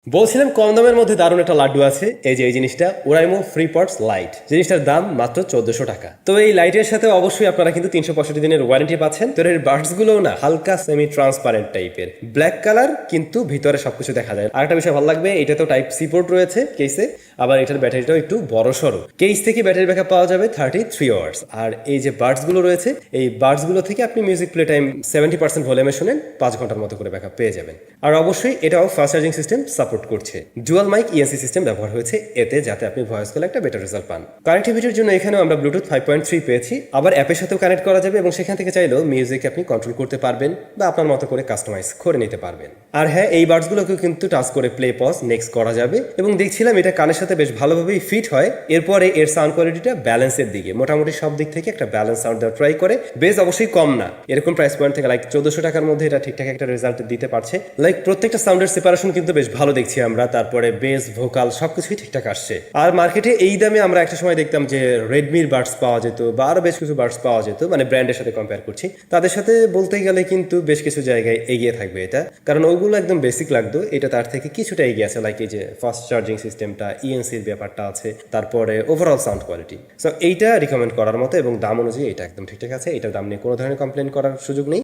বলছিলাম কম দামের মধ্যে দারুণ একটা লাড্ডু আছে, এই যে এই জিনিসটা Oraimo Freepods lite, জিনিসটার দাম মাত্র 1400 টাকা। তো এই লাইটের সাথে অবশ্যই আপনারা কিন্তু 365 দিনের ওয়ারেন্টি পাচ্ছেন। তো এর বার্ডস গুলো না হালকা সেমি ট্রান্সপারেন্ট টাইপের, ব্ল্যাক কালার, কিন্তু ভিতরে সবকিছু দেখা যায়। আর একটা বিষয় ভালো লাগবে, এটা তো টাইপ সি পোর্ট রয়েছে কেসে, আবার এটার ব্যাটারিটাও একটু বড় সড়ো। কেস থেকে ব্যাটারি ব্যাকআপ পাওয়া যাবে 33 আওয়ার্স। আর এই যে বার্ডস গুলো রয়েছে, এই বার্ডস গুলো থেকে আপনি মিউজিক প্লে টাইম 70% ভলিউমে শুনেন, 5 ঘন্টার মতো করে ব্যাকআপ পেয়ে যাবেন। আর অবশ্যই এটাও ফাস্ট চার্জিং সিস্টেম সাপোর্ট করছে। ডুয়াল মাইক ইএনসি সিস্টেম ব্যবহার হয়েছে এতে, যাতে আপনি ভয়েস কলে একটা বেটার রেজাল্ট পান। কানেক্টিভিটির জন্য এখানেও আমরা ব্লুটুথ 5.3 পেয়েছি, আবার অ্যাপের সাথেও কানেক্ট করা যাবে এবং সেখান থেকে চাইলেও মিউজিক আপনি কন্ট্রোল করতে পারবেন বা আপনার মতো করে কাস্টমাইজ করে নিতে পারবেন। আর হ্যাঁ, এই বার্ডসগুলোকেও কিন্তু টাচ করে প্লে পজ নেক্সট করা যাবে এবং দেখছিলাম এটা কানের সাথে বেশ ভালোভাবেই ফিট হয়। এরপরে এর সাউন্ড কোয়ালিটিটা ব্যালেন্সের দিকে, মোটামুটি সব দিক থেকে একটা ব্যালেন্স সাউন্ড দেওয়ার ট্রাই করে। বেস অবশ্যই কম না, এরকম প্রাইস পয়েন্ট থেকে লাইক 1400 টাকার মধ্যে এটা ঠিকঠাক একটা রেজাল্ট দিতে পারছে। লাইক প্রত্যেকটা সাউন্ডের সেপারেশন কিন্তু বেশ ভালো দেখছি আমরা, তারপরে বেস ভোকাল সবকিছুই ঠিকঠাক আসছে। আর মার্কেটে এই দামে আমরা একটা সময় দেখতাম যে রেডমির বাডস পাওয়া যেত বা আরো বেশ কিছু বাডস পাওয়া যেত, মানে ব্র্যান্ডের সাথে কম্পেয়ার করছি, তাদের সাথে বলতে গেলে কিন্তু বেশ কিছু জায়গায় এগিয়ে থাকবে এটা, কারণ ওগুলো একদম বেসিক লাগতো, এটা তার থেকে কিছুটা এগিয়ে আছে। লাইক এই যে ফাস্ট চার্জিং সিস্টেমটা, ইএনসির ব্যাপারটা আছে, তারপরে ওভারঅল সাউন্ড কোয়ালিটি। সো এইটা রিকমেন্ড করার মতো এবং দাম অনুযায়ী এটা একদম ঠিকঠাক আছে। এটার দাম নিয়ে কোনো ধরনের কমপ্লেন করার সুযোগ নেই।